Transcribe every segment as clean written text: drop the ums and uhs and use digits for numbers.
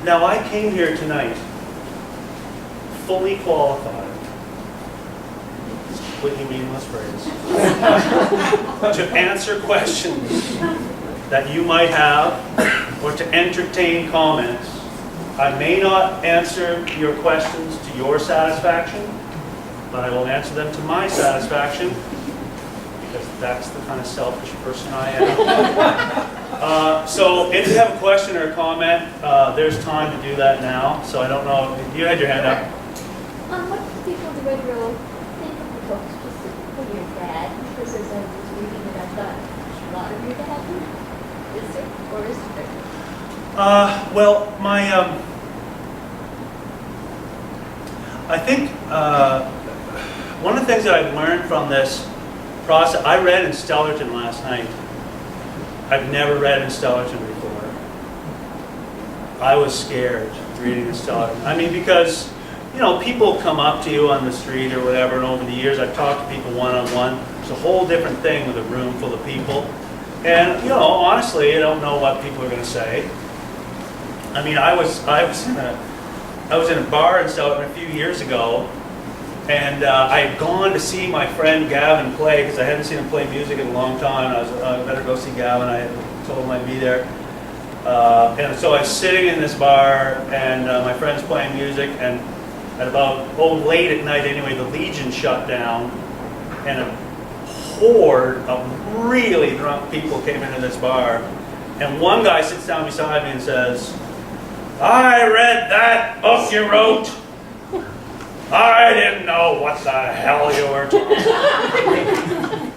Now, I came here tonight fully qualified, completely meaningless phrase, to answer questions that you might have or to entertain comments. I may not answer your questions to your satisfaction, but I will answer them to my satisfaction, because that's the kind of selfish person I am. So if you have a question or a comment, there's time to do that now. So I don't know, you had your hand up. What do people in the Red Road think of the book, specifically your dad? Because as I was reading it, I thought, a lot of your dad? Is there, or is there? Well, I think one of the things that I've learned from this process, I read in Stellarton last night. I've never read in Stellarton before. I was scared reading in Stellarton. I mean, because, you know, people come up to you on the street or whatever, and over the years I've talked to people one-on-one. It's a whole different thing with a room full of people. And, you know, honestly, I don't know what people are going to say. I mean, I was in a bar in Stellarton a few years ago, and I had gone to see my friend Gavin play, because I hadn't seen him play music in a long time. I better go see Gavin. I told him I'd be there. And so I was sitting in this bar, and my friend's playing music, and at about, late at night anyway, the Legion shut down, and a horde of really drunk people came into this bar. And one guy sits down beside me and says, "I read that book you wrote. I didn't know what the hell you were talking about."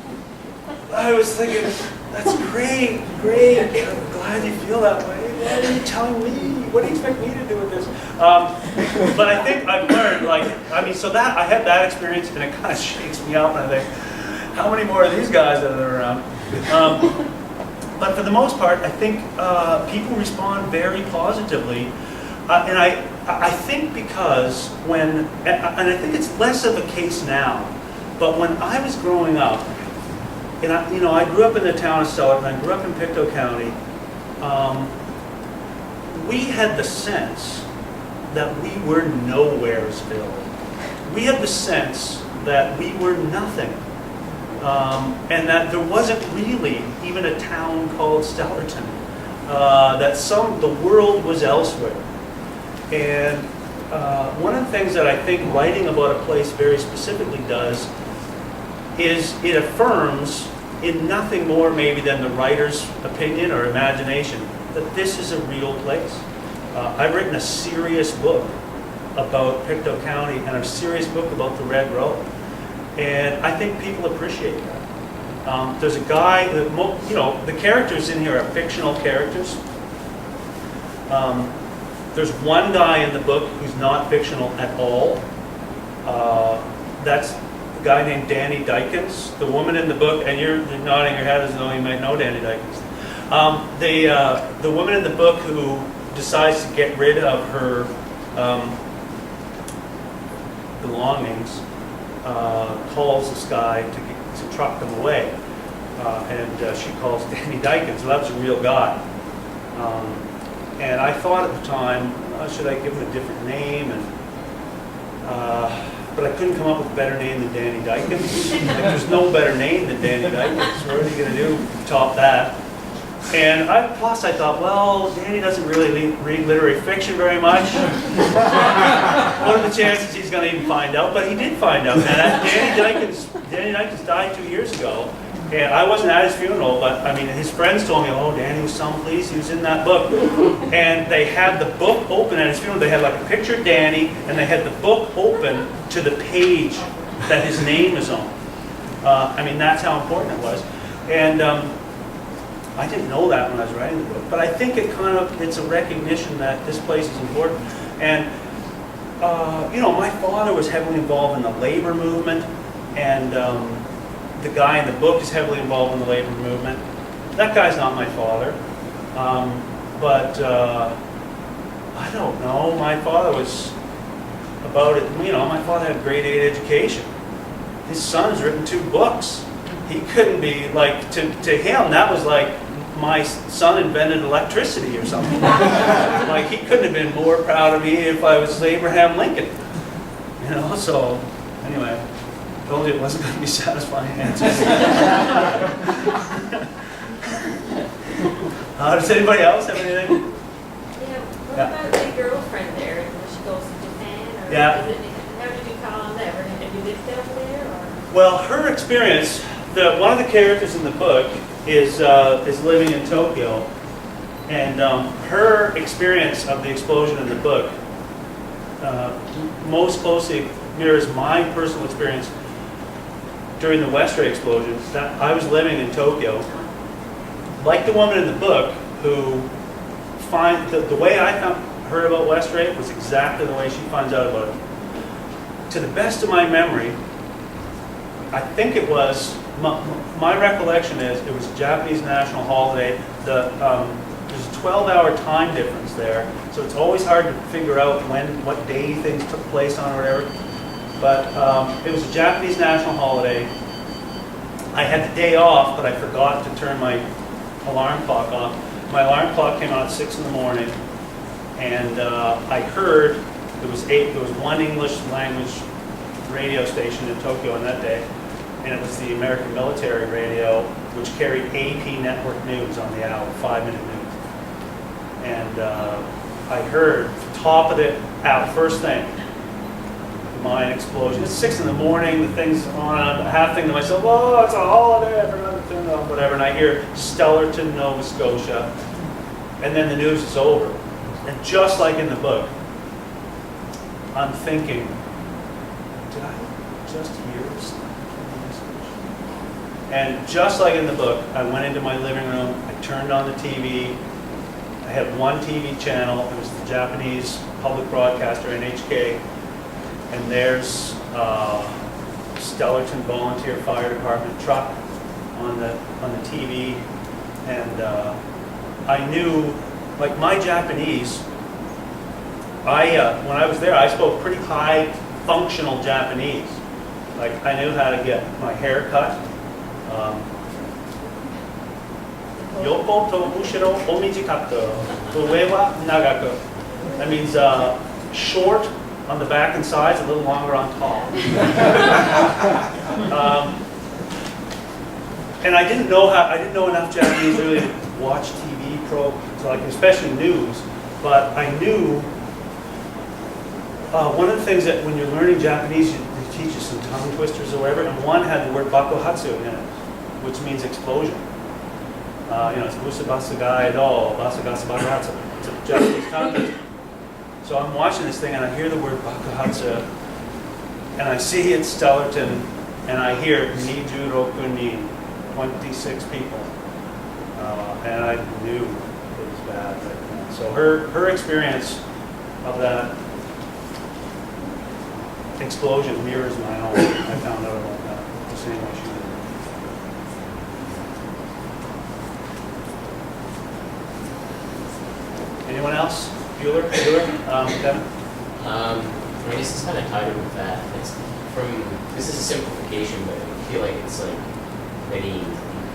I was thinking, that's great. I'm glad you feel that way. Why are you telling me? What do you expect me to do with this? But I think I've learned, so that I had that experience, and it kind of shakes me up, and I think, how many more of these guys that are around? But for the most part, I think people respond very positively. And I think because and I think it's less of a case now, but when I was growing up, and I grew up in the town of Stellarton, I grew up in Pictou County, we had the sense that we were nowheresville. We had the sense that we were nothing. And that there wasn't really even a town called Stellarton. That the world was elsewhere. And one of the things that I think writing about a place very specifically does is it affirms in nothing more maybe than the writer's opinion or imagination that this is a real place. I've written a serious book about Pictou County and a serious book about the Red Road. And I think people appreciate that. There's a guy, the characters in here are fictional characters. There's one guy in the book who's not fictional at all. That's a guy named Danny Dykins. The woman in the book, and you're nodding your head as though you might know Danny Dykins. The woman in the book who decides to get rid of her belongings calls this guy to truck them away. And she calls Danny Dykins, so that was a real guy. And I thought at the time, should I give him a different name? But I couldn't come up with a better name than Danny Dykins. There's no better name than Danny Dykins. What are you going to do to top that? And plus I thought, well, Danny doesn't really read literary fiction very much. What are the chances he's going to even find out? But he did find out. And Danny Dykins died 2 years ago. And I wasn't at his funeral, but I mean, his friends told me, oh, Danny was someplace, he was in that book. And they had the book open at his funeral. They had like a picture of Danny, and they had the book open to the page that his name is on. I mean, that's how important it was. And I didn't know that when I was writing the book, but I think it's a recognition that this place is important. And, my father was heavily involved in the labor movement, and the guy in the book is heavily involved in the labor movement. That guy's not my father, but I don't know. My father was about it. My father had a grade 8 education. His son's written 2 books. He couldn't be to him. That was like my son invented electricity or something. Like, he couldn't have been more proud of me if I was Abraham Lincoln. You know, so anyway, told you it wasn't going to be satisfying answers. Does anybody else have anything? Yeah, what about the girlfriend there? When she goes to Japan? Or Yeah. How did you call on that? Have you lived over there? Or? Well, her experience, one of the characters in the book is living in Tokyo, and her experience of the explosion in the book most closely mirrors my personal experience during the West Ray explosion. That I was living in Tokyo, like the woman in the book, who the way I heard about West Ray was exactly the way she finds out about it. To the best of my memory, I think it was, my recollection is, it was a Japanese national holiday. There's a 12-hour time difference there, so it's always hard to figure out what day things took place on or whatever. But it was a Japanese national holiday. I had the day off, but I forgot to turn my alarm clock off. My alarm clock came on at 6 in the morning, and I heard there was one English language radio station in Tokyo on that day, and it was the American military radio, which carried AP network news on the hour, 5-minute news. And I heard top of the hour, first thing, mine explosion. It's 6 in the morning, the thing's on, I half thinking to myself, oh, it's a holiday, I forgot to turn it off, whatever, and I hear Stellarton, Nova Scotia, and then the news is over. And just like in the book, I'm thinking, did I just hear Stellarton, Nova Scotia? And just like in the book, I went into my living room, I turned on the TV, I had one TV channel, it was the Japanese public broadcaster, NHK, and there's Stellarton Volunteer Fire Department truck on the TV, and I knew, like my Japanese, when I was there, I spoke pretty high functional Japanese. Like I knew how to get my hair cut. Yoko to ushiro o mijikaku, ue wa nagaku. That means short on the back and sides, a little longer on top. And I didn't know enough Japanese really to watch TV programs, like especially news. But I knew one of the things that when you're learning Japanese, they teach you some tongue twisters or whatever, and one had the word bakuhatsu in it, which means explosion. It's busabasu ga edo, basagasu bakuhatsu. It's a Japanese tongue twister. So I'm watching this thing and I hear the word bakuhatsu, and I see it's Stellarton, and I hear Niju Rokunin, 26 people. And I knew it was bad right then. So her experience of that explosion mirrors my own. I found out about that the same way she did. Anyone else? Bueller? Kevin? I guess it's kind of tied in with that. This is a simplification, but I feel like it's like many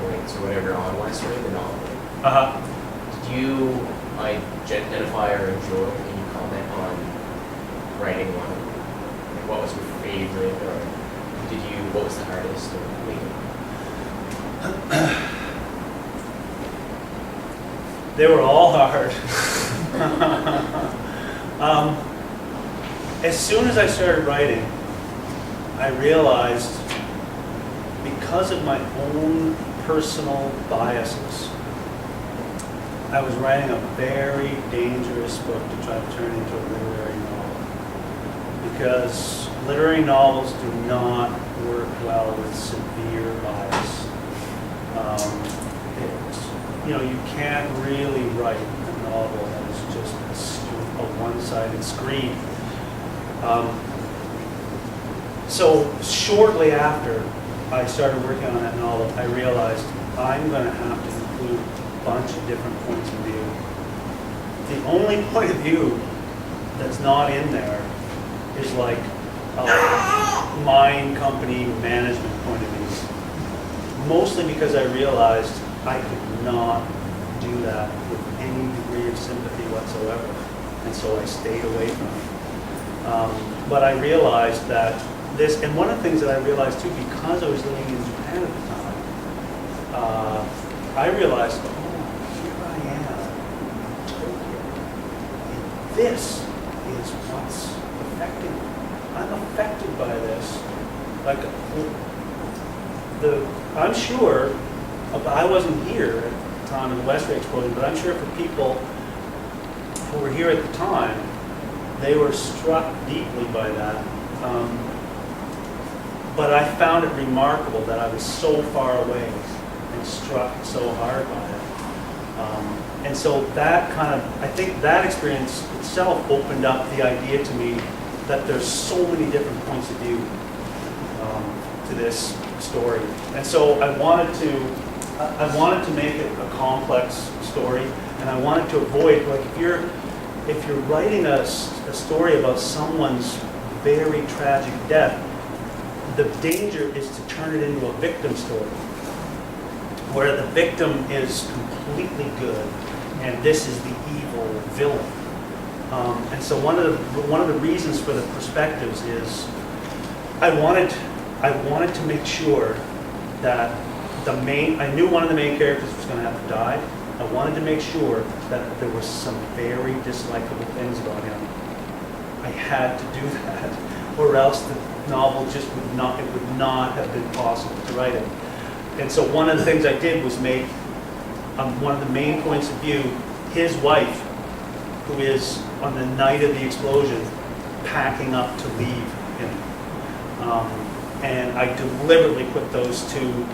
points or whatever on West Ray, the novel. Did you identify or enjoy, can you comment on writing one? Like what was your favorite, or what was the hardest or making? They were all hard. As soon as I started writing, I realized, because of my own personal biases, I was writing a very dangerous book to try to turn into a literary novel. Because literary novels do not work well with severe bias. You can't really write a novel that is just a one-sided screed. So shortly after I started working on that novel, I realized I'm going to have to include a bunch of different points of view. The only point of view that's not in there is like a mine company management point of view. Mostly because I realized I could not do that with any degree of sympathy whatsoever. And so I stayed away from it. But I realized that this, and one of the things that I realized too, because I was living in Japan at the time, I realized, oh, here I am in Tokyo. And this is what's affecting me. I'm affected by this. Like, I'm sure, I wasn't here at the time of the West Ray explosion, but I'm sure for people who were here at the time, they were struck deeply by that. But I found it remarkable that I was so far away and struck so hard by it. And so that kind of, I think that experience itself opened up the idea to me that there's so many different points of view to this story. And so I wanted to make it a complex story, and I wanted to avoid, like, if you're writing a story about someone's very tragic death, the danger is to turn it into a victim story, where the victim is completely good, and this is the evil villain. And so one of the reasons for the perspectives is I wanted to make sure that I knew one of the main characters was going to have to die. I wanted to make sure that there were some very dislikable things about him. I had to do that, or else the novel just would not have been possible to write it. And so one of the things I did was make one of the main points of view, his wife, who is on the night of the explosion packing up to leave him. And I deliberately put those two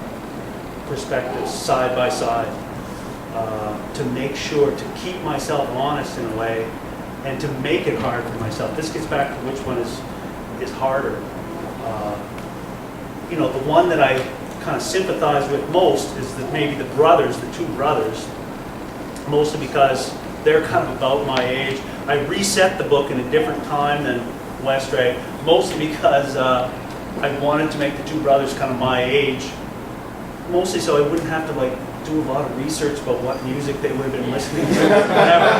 perspectives side by side to make sure to keep myself honest in a way and to make it hard for myself. This gets back to which one is harder. The one that I kind of sympathize with most is that maybe the two brothers, mostly because they're kind of about my age. I reset the book in a different time than Westray, mostly because I wanted to make the two brothers kind of my age, mostly so I wouldn't have to do a lot of research about what music they would have been listening to, whatever.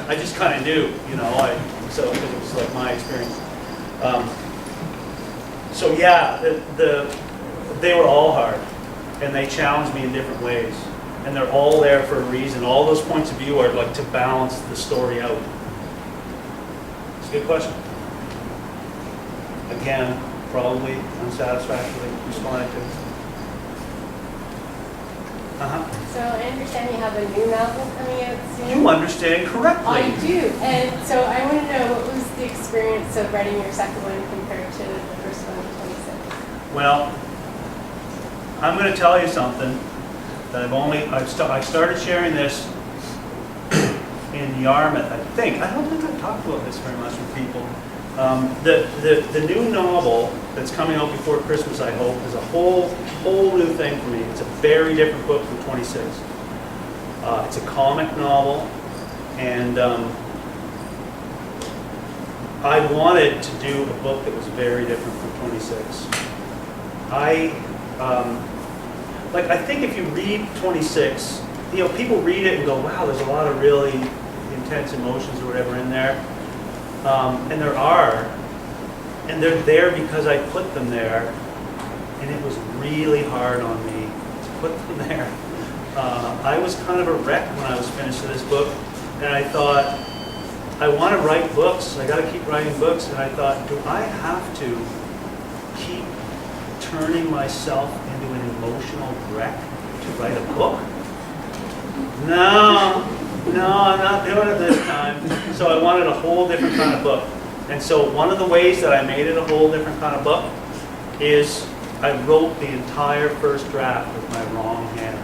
I just kind of knew, because it was like my experience. So yeah, they were all hard, and they challenged me in different ways, and they're all there for a reason. All those points of view are like to balance the story out. It's a good question. Again, probably unsatisfactorily responded to. So I understand you have a new novel coming out soon. You understand correctly. I do, and so I want to know, what was the experience of writing your second one compared to the first one, 26? Well, I'm going to tell you something that I started sharing this in Yarmouth, I think. I don't think I've talked about this very much with people. The new novel that's coming out before Christmas, I hope, is a whole new thing for me. It's a very different book from 26. It's a comic novel, and I wanted to do a book that was very different from 26. I think if you read 26, people read it and go, wow, there's a lot of really intense emotions or whatever in there. And there are, and they're there because I put them there, and it was really hard on me to put them there. I was kind of a wreck when I was finished with this book, and I thought, I want to write books, I got to keep writing books, and I thought, do I have to keep turning myself into an emotional wreck to write a book? No, I'm not doing it this time. So I wanted a whole different kind of book. And so one of the ways that I made it a whole different kind of book is I wrote the entire first draft with my wrong hand.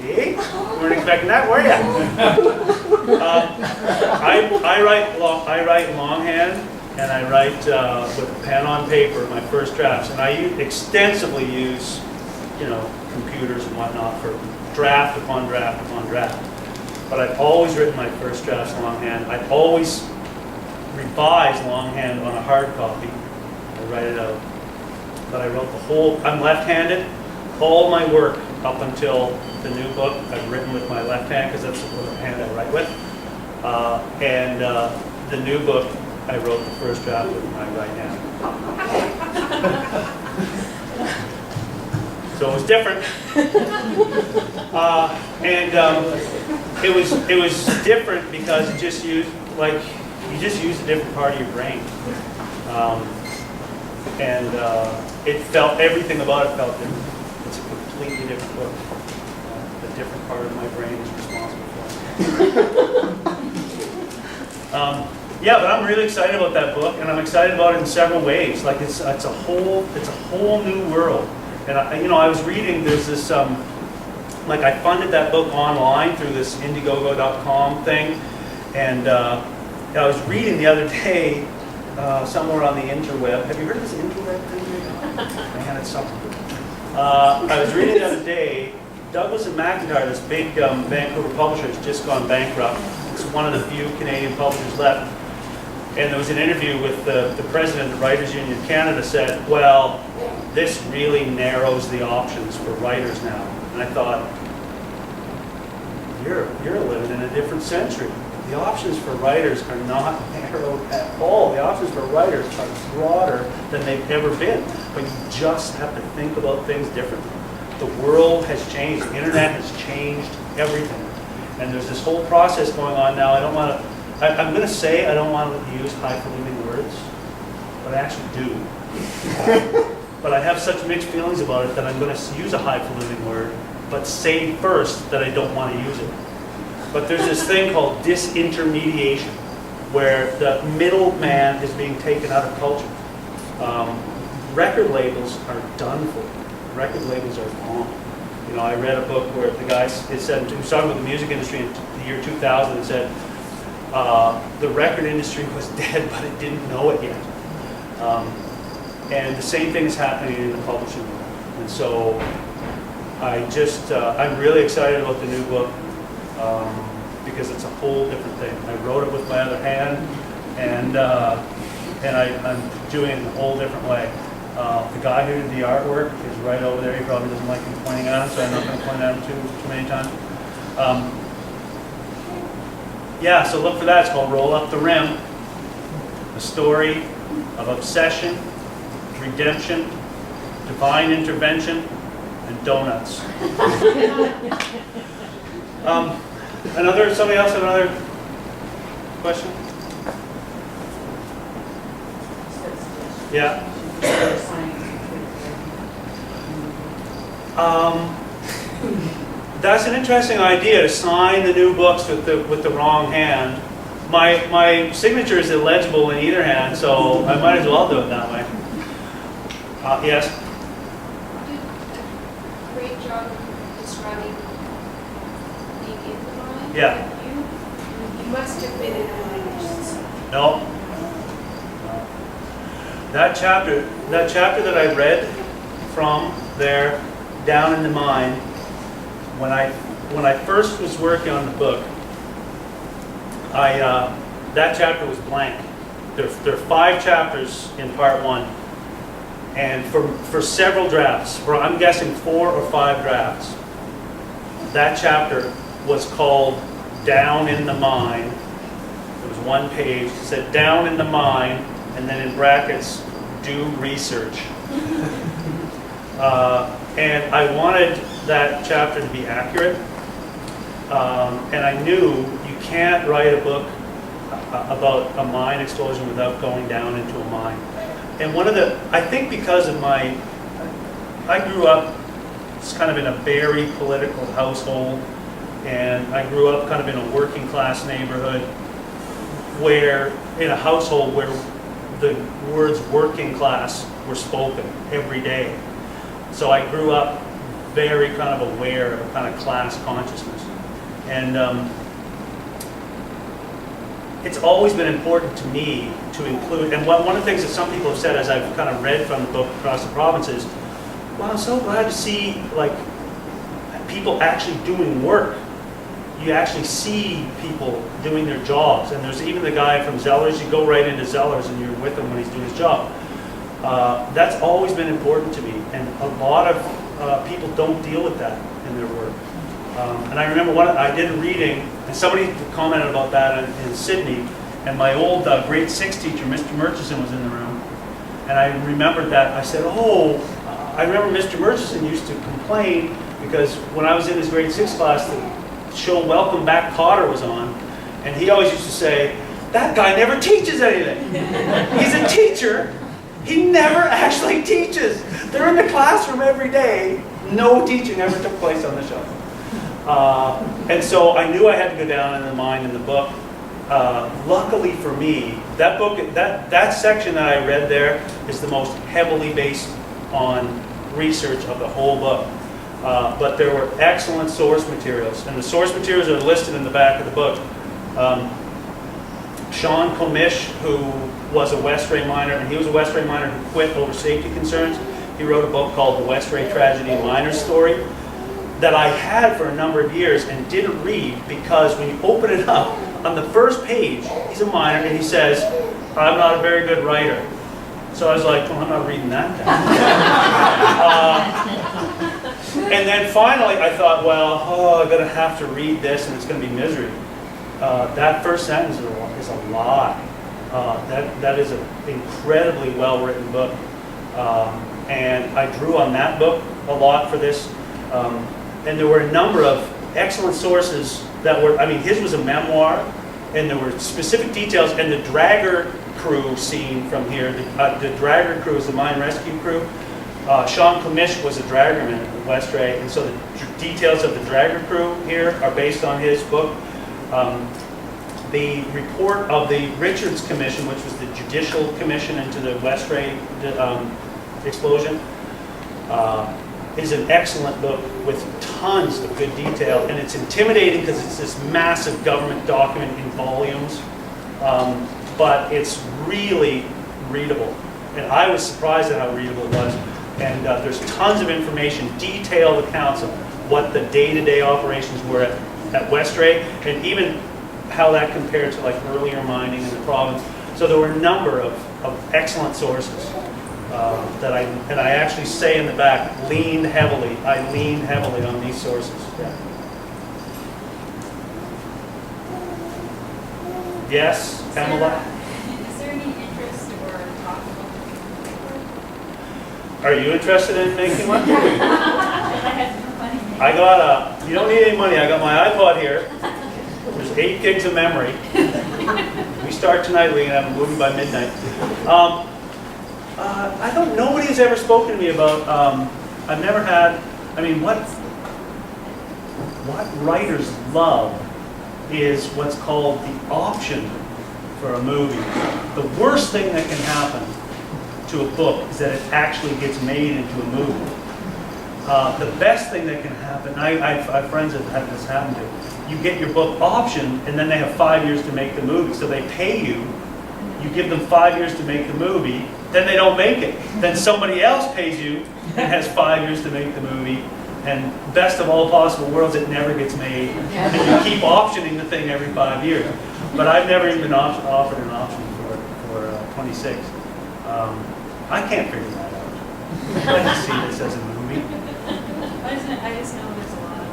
See? Weren't expecting that, were you? I write longhand, and I write with a pen on paper my first drafts. And I extensively use, computers and whatnot for draft upon draft upon draft. But I've always written my first drafts longhand. I've always revised longhand on a hard copy. I write it out. But I wrote I'm left-handed. All my work up until the new book. I've written with my left hand because that's the hand I write with. And the new book, I wrote the first draft with my right hand. So it was different. It was different because it just used, like, you just use a different part of your brain. It felt, everything about it felt different. It's a completely different book. A different part of my brain is responsible for it. Yeah, but I'm really excited about that book, and I'm excited about it in several ways. Like it's a whole new world. And I was reading. There's this like I funded that book online through this Indiegogo.com thing, and I was reading the other day somewhere on the interweb. Have you heard of this interweb thing? Man, it's something. I was reading the other day. Douglas and McIntyre, this big Vancouver publisher, has just gone bankrupt. It's one of the few Canadian publishers left. And there was an interview with the president of the Writers Union of Canada said, well, this really narrows the options for writers now. And I thought, you're living in a different century. The options for writers are not narrowed at all. The options for writers are broader than they've ever been. But you just have to think about things differently. The world has changed. The internet has changed everything. And there's this whole process going on now. I'm going to say I don't want to use highfalutin words, but I actually do. But I have such mixed feelings about it that I'm going to use a highfalutin word, but say first that I don't want to use it. But there's this thing called disintermediation, where the middleman is being taken out of culture. Record labels are done for. Record labels are gone. I read a book where the guy said, he was talking about the music industry in the year 2000 and said, the record industry was dead, but it didn't know it yet. And the same thing is happening in the publishing world. And so I'm really excited about the new book because it's a whole different thing. I wrote it with my other hand, and I'm doing it in a whole different way. The guy who did the artwork is right over there. He probably doesn't like me pointing at him, so I'm not going to point at him too many times. Yeah, so look for that. It's called Roll Up the Rim. A story of obsession, redemption, divine intervention, and donuts. Somebody else have another question? Yeah. That's an interesting idea, to sign the new books with the wrong hand. My signature is illegible in either hand, so I might as well do it that way. Yes? You did a great job of describing being in the mind. Yeah. You must have been in a mind. No. That chapter that I read from there, down in the mind, when I first was working on the book, that chapter was blank. There are 5 chapters in part 1, and for several drafts, for I'm guessing 4 or 5 drafts, that chapter was called Down in the Mind. There was one page that said Down in the Mind, and then in brackets, do research. And I wanted that chapter to be accurate. And I knew you can't write a book about a mine explosion without going down into a mine. And I think because of I grew up kind of in a very political household, and I grew up kind of in a working class neighborhood in a household where the words working class were spoken every day. So I grew up very kind of aware of a kind of class consciousness. And it's always been important to me to include, and one of the things that some people have said as I've kind of read from the book across the province is, well, I'm so glad to see like people actually doing work. You actually see people doing their jobs. And there's even the guy from Zellers, you go right into Zellers and you're with him when he's doing his job. That's always been important to me. And a lot of people don't deal with that. in their work. And I remember I did a reading, and somebody commented about that in Sydney, and my old grade 6 teacher, Mr. Murchison, was in the room, and I remembered that. I said, I remember Mr. Murchison used to complain because when I was in his grade 6 class, the show Welcome Back, Kotter was on, and he always used to say, that guy never teaches anything. He's a teacher. He never actually teaches. They're in the classroom every day. No teaching ever took place on the show. And so I knew I had to go down in the mind in the book. Luckily for me, that section that I read there is the most heavily based on research of the whole book. But there were excellent source materials, and the source materials are listed in the back of the book. Sean Comish, who was a Westray miner, and he was a Westray miner who quit over safety concerns. He wrote a book called The Westray Tragedy and Miner's Story that I had for a number of years and didn't read because when you open it up, on the first page, he's a miner and he says, I'm not a very good writer. So I was like, well, I'm not reading that down. And then finally I thought, well, I'm going to have to read this and it's going to be misery. That first sentence is a lie. That is an incredibly well-written book. And I drew on that book a lot for this. And there were a number of excellent sources that were, his was a memoir, and there were specific details, and the dragger crew scene from here, the dragger crew is the mine rescue crew. Sean Comish was a draggerman at Westray, and so the details of the dragger crew here are based on his book. The report of the Richards Commission, which was the judicial commission into the Westray explosion, is an excellent book with tons of good detail, and it's intimidating because it's this massive government document in volumes, but it's really readable. And I was surprised at how readable it was. And there's tons of information, detailed accounts of what the day-to-day operations were at Westray, and even how that compared to like earlier mining in the province. So there were a number of excellent sources that I actually say in the back, I leaned heavily on these sources. Yeah. Yes, Pamela? Is there any interest or talk about Are you interested in making one? I have no money. I got you don't need any money, I got my iPod here. There's 8 gigs of memory. We start tonight, we can have a movie by midnight. Nobody has ever spoken to me about, I've never had, what writers love is what's called the option for a movie. The worst thing that can happen to a book is that it actually gets made into a movie. The best thing that can happen, I have friends that have this happen to, you get your book optioned and then they have 5 years to make the movie. So they pay you, you give them 5 years to make the movie, then they don't make it. Then somebody else pays you and has 5 years to make the movie. And best of all possible worlds, it never gets made. And you keep optioning the thing every 5 years. But I've never even been offered an option for 26. I can't figure that out. I can see this as a movie. I just know there's a lot of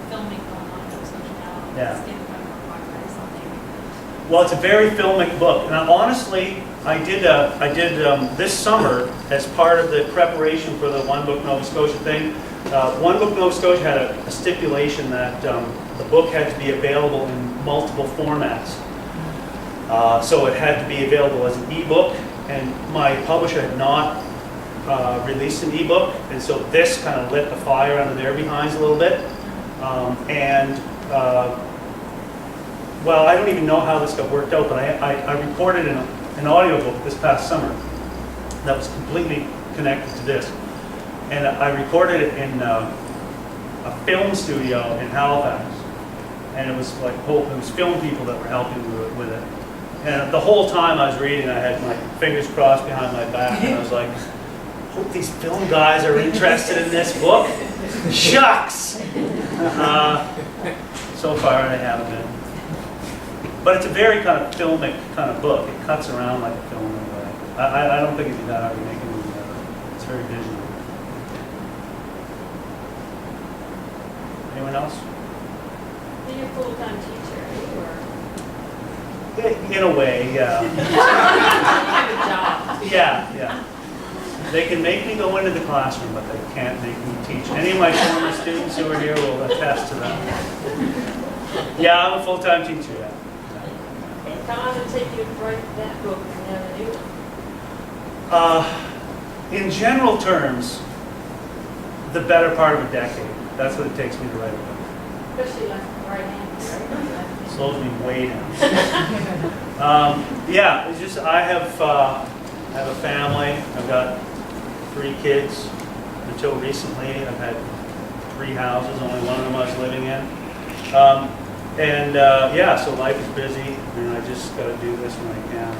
filming going on in social now. Yeah. It's getting more popular or something. Well, it's a very filmic book. And honestly, I did this summer, as part of the preparation for the One Book Nova Scotia thing, One Book Nova Scotia had a stipulation that the book had to be available in multiple formats. So it had to be available as an ebook, and my publisher had not released an ebook, and so this kind of lit the fire under their behinds a little bit. Well, I don't even know how this got worked out, but I recorded an audiobook this past summer that was completely connected to this. And I recorded it in a film studio in Halifax. And it was like, it was film people that were helping with it. And the whole time I was reading, I had my fingers crossed behind my back, and I was like, hope these film guys are interested in this book. Shucks! So far, they haven't been. But it's a very kind of filmic kind of book. It cuts around like a film in a way. I don't think it'd be that hard to make a movie out of it. It's very visual. Anyone else? Then you're a full-time teacher, or? In a way, yeah. You have a job. Yeah. They can make me go into the classroom, but they can't make me teach. Any of my former students who are here will attest to that. Yeah, I'm a full-time teacher, yeah. And how long did it take you to write that book and then a new one? In general terms, the better part of a decade. That's what it takes me to write a book. Especially like right-handed, right? Slows me way down. Yeah, it's just I have a family. I've got 3 kids. Until recently, I've had 3 houses. Only one of them I was living in. Yeah, so life is busy, and I just got to do this when I can.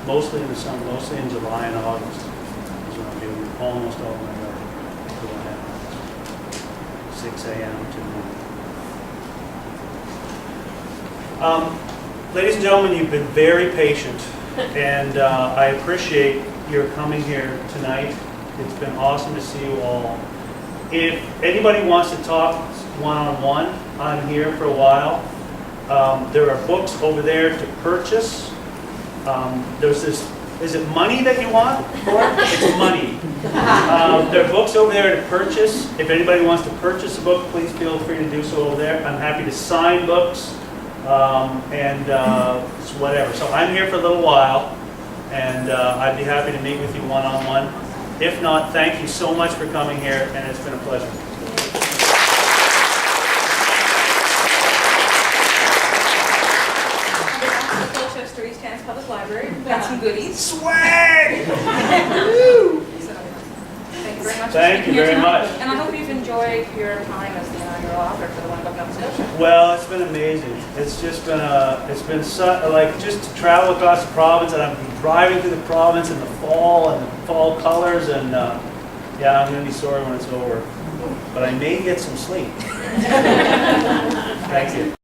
Mostly in the summer, mostly in July and August is when I do almost all my work. Until I have 6 a.m. to 9. Ladies and gentlemen, you've been very patient, and I appreciate your coming here tonight. It's been awesome to see you all. If anybody wants to talk one-on-one, I'm here for a while. There are books over there to purchase. There's this, is it money that you want? It's money. There are books over there to purchase. If anybody wants to purchase a book, please feel free to do so over there. I'm happy to sign books whatever. So I'm here for a little while, and I'd be happy to meet with you one-on-one. If not, thank you so much for coming here, and it's been a pleasure. Colchester-East Hants Public Library. We've got some goodies. Swag! Thank you very much. Thank you very much. And I hope you've enjoyed your time as the inaugural author for the One Book Nova Scotia. Well, it's been amazing. It's just been like just to travel across the province, and I've been driving through the province in the fall and the fall colors, and yeah, I'm going to be sorry when it's over, but I may get some sleep. Thank you.